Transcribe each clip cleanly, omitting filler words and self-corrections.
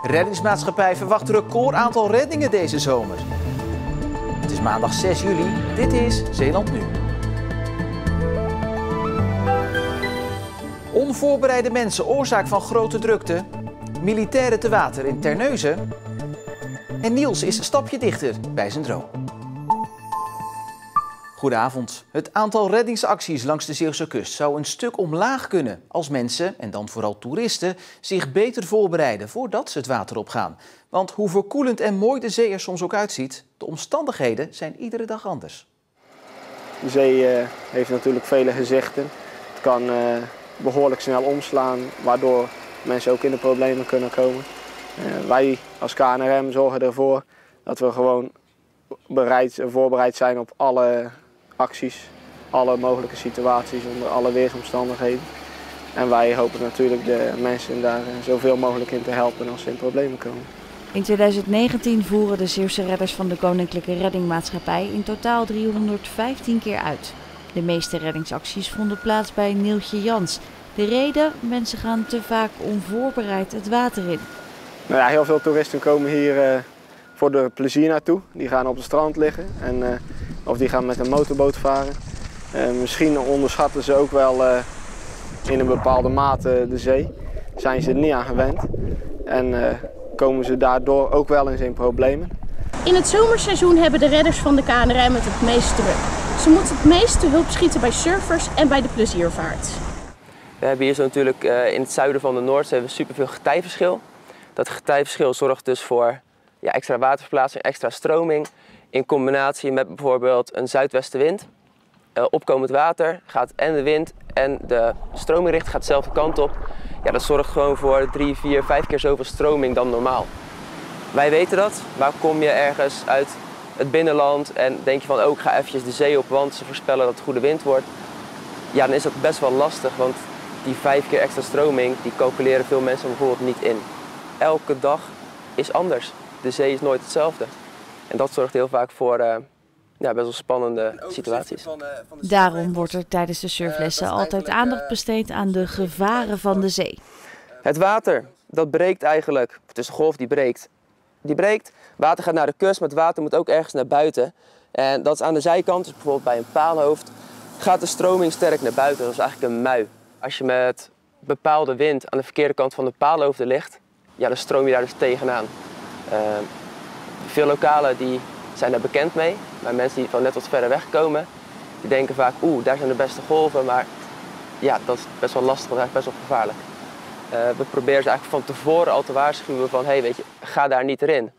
Reddingsmaatschappij verwacht record aantal reddingen deze zomer. Het is maandag 6 juli. Dit is Zeeland Nu. Onvoorbereide mensen, oorzaak van grote drukte. Militairen te water in Terneuzen. En Niels is een stapje dichter bij zijn droom. Goedenavond. Het aantal reddingsacties langs de Zeeuwse kust zou een stuk omlaag kunnen als mensen, en dan vooral toeristen, zich beter voorbereiden voordat ze het water opgaan. Want hoe verkoelend en mooi de zee er soms ook uitziet, de omstandigheden zijn iedere dag anders. De zee heeft natuurlijk vele gezichten. Het kan behoorlijk snel omslaan, waardoor mensen ook in de problemen kunnen komen. Wij als KNRM zorgen ervoor dat we gewoon voorbereid zijn op alle acties, alle mogelijke situaties onder alle weersomstandigheden. En wij hopen natuurlijk de mensen daar zoveel mogelijk in te helpen als ze in problemen komen. In 2019 voeren de Zeeuwse redders van de Koninklijke Reddingmaatschappij in totaal 315 keer uit. De meeste reddingsacties vonden plaats bij Neeltje Jans. De reden? Mensen gaan te vaak onvoorbereid het water in. Nou ja, heel veel toeristen komen hier voor de plezier naartoe. Die gaan op het strand liggen of die gaan met een motorboot varen. Misschien onderschatten ze ook wel in een bepaalde mate de zee. Zijn ze er niet aan gewend en komen ze daardoor ook wel eens in problemen. In het zomerseizoen hebben de redders van de KNRM het meest druk. Ze moeten het meeste hulp schieten bij surfers en bij de pleziervaart. We hebben hier zo natuurlijk in het zuiden van de Noordzee superveel getijverschil. Dat getijverschil zorgt dus voor extra waterverplaatsing, extra stroming. In combinatie met bijvoorbeeld een zuidwestenwind. Opkomend water gaat en de wind en de stromingrichting gaat dezelfde kant op. Ja, dat zorgt gewoon voor 3, 4, 5 keer zoveel stroming dan normaal. Wij weten dat. Waar kom je ergens uit het binnenland en denk je van ik ga eventjes de zee op, want ze voorspellen dat het goede wind wordt. Ja, dan is dat best wel lastig, want die 5 keer extra stroming, die calculeren veel mensen bijvoorbeeld niet in. Elke dag is anders. De zee is nooit hetzelfde. En dat zorgt heel vaak voor best wel spannende situaties. Daarom wordt er tijdens de surflessen altijd aandacht besteed aan de gevaren van de zee. Het water, dat breekt eigenlijk. Het is de golf die breekt. Die breekt, water gaat naar de kust, maar het water moet ook ergens naar buiten. En dat is aan de zijkant, dus bijvoorbeeld bij een paalhoofd, gaat de stroming sterk naar buiten. Dat is eigenlijk een mui. Als je met bepaalde wind aan de verkeerde kant van de paalhoofden ligt, dan stroom je daar dus tegenaan. Veel lokalen die zijn daar bekend mee, maar mensen die van net wat verder weg komen, die denken vaak, daar zijn de beste golven, maar ja, dat is best wel lastig, dat is eigenlijk best wel gevaarlijk. We proberen ze eigenlijk van tevoren al te waarschuwen van, weet je, ga daar niet erin,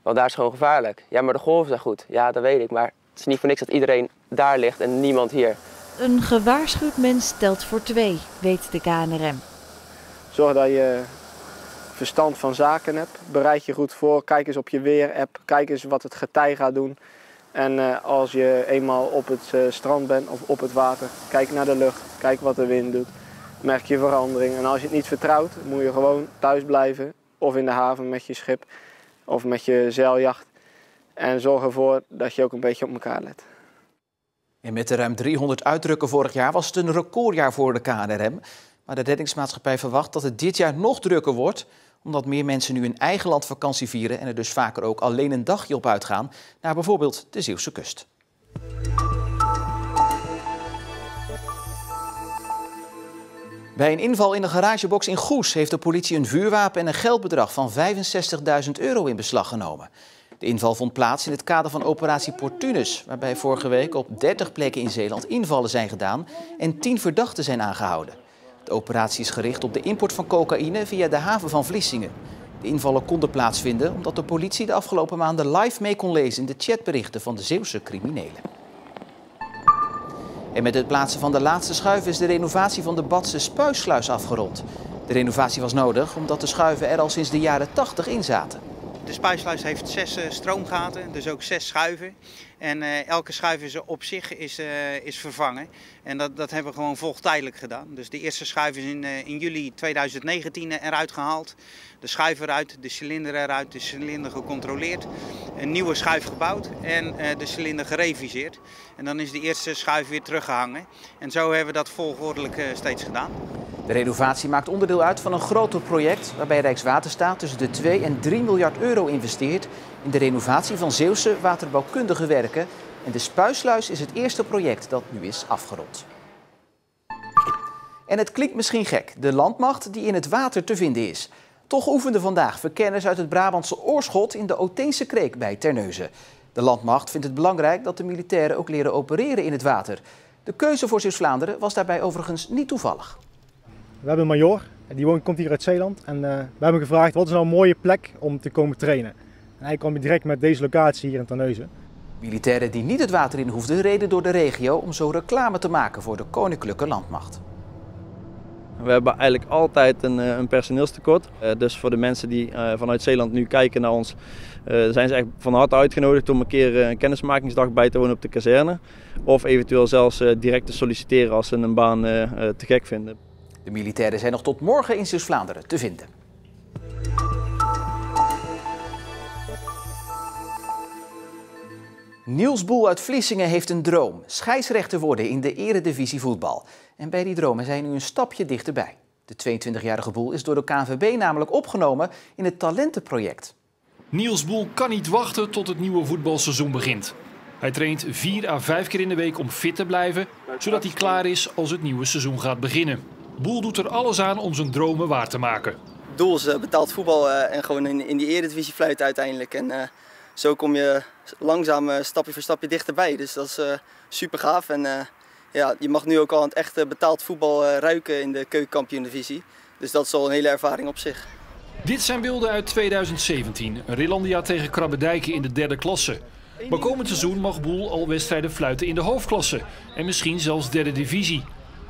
want daar is gewoon gevaarlijk. Ja, maar de golven zijn goed, ja, dat weet ik, maar het is niet voor niks dat iedereen daar ligt en niemand hier. Een gewaarschuwd mens telt voor 2, weet de KNRM. Zorg dat je verstand van zaken hebt. Bereid je goed voor. Kijk eens op je weer-app. Kijk eens wat het getij gaat doen. En als je eenmaal op het strand bent of op het water, kijk naar de lucht. Kijk wat de wind doet. Merk je verandering. En als je het niet vertrouwt, moet je gewoon thuis blijven. Of in de haven met je schip. Of met je zeiljacht. En zorg ervoor dat je ook een beetje op elkaar let. En met de ruim 300 uitdrukken vorig jaar was het een recordjaar voor de KNRM. Maar de reddingsmaatschappij verwacht dat het dit jaar nog drukker wordt, omdat meer mensen nu in eigen land vakantie vieren en er dus vaker ook alleen een dagje op uitgaan naar bijvoorbeeld de Zeeuwse kust. Bij een inval in een garagebox in Goes heeft de politie een vuurwapen en een geldbedrag van €65.000 in beslag genomen. De inval vond plaats in het kader van operatie Portunus, waarbij vorige week op 30 plekken in Zeeland invallen zijn gedaan en 10 verdachten zijn aangehouden. De operatie is gericht op de import van cocaïne via de haven van Vlissingen. De invallen konden plaatsvinden omdat de politie de afgelopen maanden live mee kon lezen in de chatberichten van de Zeeuwse criminelen. En met het plaatsen van de laatste schuif is de renovatie van de Badse Spuisluis afgerond. De renovatie was nodig omdat de schuiven er al sinds de jaren 80 in zaten. De spuisluis heeft 6 stroomgaten, dus ook 6 schuiven. En elke schuif is op zich is vervangen. En dat hebben we gewoon volgtijdelijk gedaan. Dus de eerste schuif is in juli 2019 eruit gehaald. De schuif eruit, de cilinder eruit, de cilinder gecontroleerd. Een nieuwe schuif gebouwd en de cilinder gereviseerd. En dan is de eerste schuif weer teruggehangen. En zo hebben we dat volgordelijk steeds gedaan. De renovatie maakt onderdeel uit van een groter project waarbij Rijkswaterstaat tussen de 2 en 3 miljard euro investeert in de renovatie van Zeeuwse waterbouwkundige werken. En de Spuisluis is het eerste project dat nu is afgerond. En het klinkt misschien gek, de landmacht die in het water te vinden is. Toch oefenden vandaag verkenners uit het Brabantse Oorschot in de Oteense Kreek bij Terneuzen. De landmacht vindt het belangrijk dat de militairen ook leren opereren in het water. De keuze voor Zeeuws-Vlaanderen was daarbij overigens niet toevallig. We hebben een major, die komt hier uit Zeeland. En we hebben gevraagd wat is nou een mooie plek om te komen trainen. En hij kwam direct met deze locatie hier in Terneuzen. Militairen die niet het water in hoefden reden door de regio om zo reclame te maken voor de Koninklijke Landmacht. We hebben eigenlijk altijd een personeelstekort. Dus voor de mensen die vanuit Zeeland nu kijken naar ons, zijn ze echt van harte uitgenodigd om een keer een kennismakingsdag bij te wonen op de kazerne. Of eventueel zelfs direct te solliciteren als ze een baan te gek vinden. De militairen zijn nog tot morgen in Zeeuws-Vlaanderen te vinden. Niels Boel uit Vlissingen heeft een droom. Scheidsrechter worden in de eredivisie voetbal. En bij die dromen zijn nu een stapje dichterbij. De 22-jarige Boel is door de KNVB namelijk opgenomen in het talentenproject. Niels Boel kan niet wachten tot het nieuwe voetbalseizoen begint. Hij traint 4 à 5 keer in de week om fit te blijven, zodat hij klaar is als het nieuwe seizoen gaat beginnen. Boel doet er alles aan om zijn dromen waar te maken. Het doel is betaald voetbal en gewoon in die eredivisie fluiten uiteindelijk. En zo kom je langzaam stapje voor stapje dichterbij. Dus dat is super gaaf. En ja, je mag nu ook al aan het echte betaald voetbal ruiken in de keukenkampioen-divisie. Dus dat is al een hele ervaring op zich. Dit zijn beelden uit 2017. Rillandia tegen Krabbedijken in de 3e klasse. Maar komend seizoen mag Boel al wedstrijden fluiten in de hoofdklasse. En misschien zelfs 3e divisie.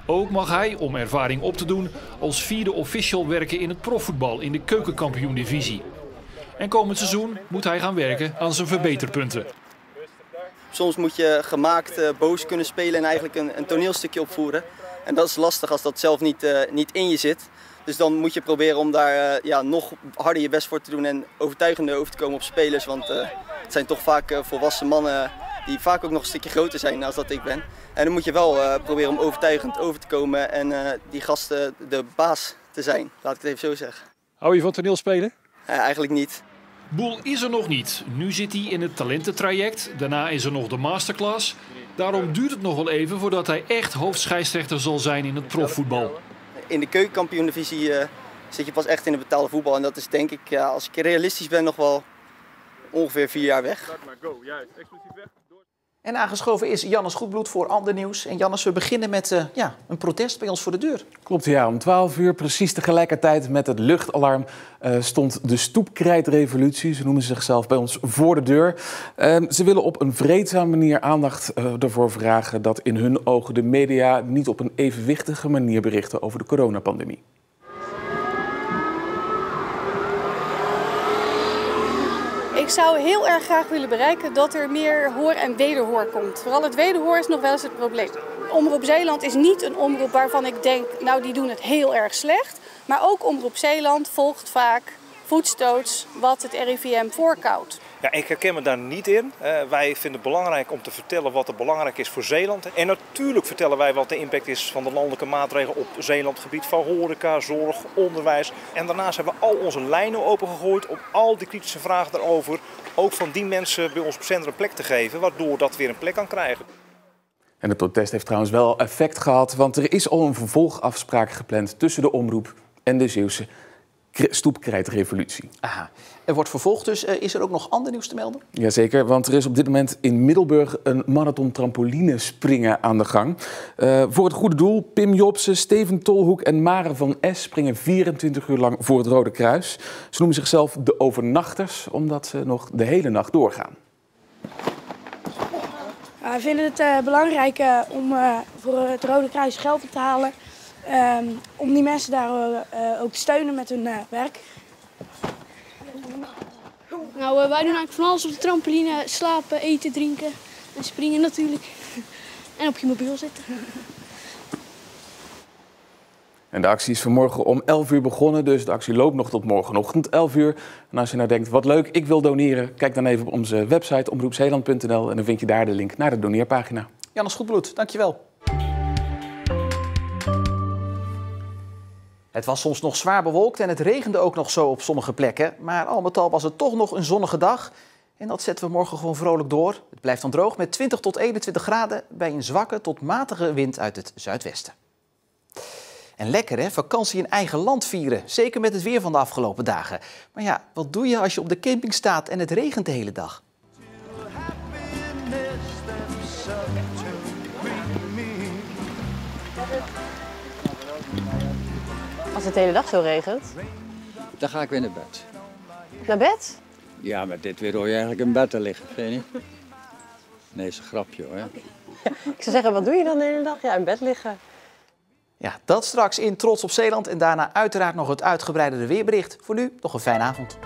Ook mag hij, om ervaring op te doen, als 4e official werken in het profvoetbal in de keukenkampioen-divisie. En komend seizoen moet hij gaan werken aan zijn verbeterpunten. Soms moet je gemaakt boos kunnen spelen en eigenlijk een toneelstukje opvoeren. En dat is lastig als dat zelf niet in je zit. Dus dan moet je proberen om daar nog harder je best voor te doen en overtuigender over te komen op spelers. Want het zijn toch vaak volwassen mannen die vaak ook nog een stukje groter zijn dan dat ik ben. En dan moet je wel proberen om overtuigend over te komen en die gasten de baas te zijn, laat ik het even zo zeggen. Hou je van toneelspelen? Eigenlijk niet. Boel is er nog niet. Nu zit hij in het talententraject. Daarna is er nog de masterclass. Daarom duurt het nog wel even voordat hij echt hoofdscheidsrechter zal zijn in het profvoetbal. In de keukenkampioen-divisie zit je pas echt in het betaalde voetbal. En dat is denk ik, als ik realistisch ben, nog wel ongeveer 4 jaar weg. En aangeschoven is Jannes Goedbloed voor Ander Nieuws. En Jannes, we beginnen met een protest bij ons voor de deur. Klopt, ja. Om 12 uur, precies tegelijkertijd met het luchtalarm, stond de stoepkrijtrevolutie. Ze noemen zichzelf bij ons voor de deur. Ze willen op een vreedzame manier aandacht ervoor vragen dat in hun ogen de media niet op een evenwichtige manier berichten over de coronapandemie. Ik zou heel erg graag willen bereiken dat er meer hoor en wederhoor komt. Vooral het wederhoor is nog wel eens het probleem. Omroep Zeeland is niet een omroep waarvan ik denk, nou die doen het heel erg slecht. Maar ook Omroep Zeeland volgt vaak voetstoots wat het RIVM voorkoudt. Ja, ik herken me daar niet in. Wij vinden het belangrijk om te vertellen wat er belangrijk is voor Zeeland. En natuurlijk vertellen wij wat de impact is van de landelijke maatregelen op Zeeland. Gebied van horeca, zorg, onderwijs. En daarnaast hebben we al onze lijnen opengegooid om al die kritische vragen daarover ook van die mensen bij ons op zender een plek te geven. Waardoor dat weer een plek kan krijgen. En het protest heeft trouwens wel effect gehad, want er is al een vervolgafspraak gepland tussen de omroep en de Zeeuwse stoepkrijtrevolutie. Aha. Er wordt vervolgd, dus is er ook nog ander nieuws te melden? Jazeker, want er is op dit moment in Middelburg een marathon trampolinespringen aan de gang. Voor het goede doel, Pim Jobsen, Steven Tolhoek en Mare van S springen 24 uur lang voor het Rode Kruis. Ze noemen zichzelf de overnachters, omdat ze nog de hele nacht doorgaan. We vinden het belangrijk om voor het Rode Kruis geld op te halen. Om die mensen daar ook te steunen met hun werk. Nou, wij doen eigenlijk van alles op de trampoline. Slapen, eten, drinken en springen natuurlijk. En op je mobiel zitten. En de actie is vanmorgen om 11 uur begonnen, dus de actie loopt nog tot morgenochtend 11 uur. En als je nou denkt, wat leuk, ik wil doneren, kijk dan even op onze website omroepzeeland.nl en dan vind je daar de link naar de doneerpagina. Jannes Goedbloed, dankjewel. Het was soms nog zwaar bewolkt en het regende ook nog zo op sommige plekken. Maar al met al was het toch nog een zonnige dag. En dat zetten we morgen gewoon vrolijk door. Het blijft dan droog met 20 tot 21 graden bij een zwakke tot matige wind uit het zuidwesten. En lekker hè, vakantie in eigen land vieren. Zeker met het weer van de afgelopen dagen. Maar ja, wat doe je als je op de camping staat en het regent de hele dag? Als het de hele dag zo regent? Dan ga ik weer naar bed. Naar bed? Ja, met dit weer hoor je eigenlijk in bed te liggen, vind je niet? Nee, is een grapje hoor. Ja, ik zou zeggen, wat doe je dan de hele dag? Ja, in bed liggen. Ja, dat straks in Trots op Zeeland en daarna uiteraard nog het uitgebreidere weerbericht. Voor nu nog een fijne avond.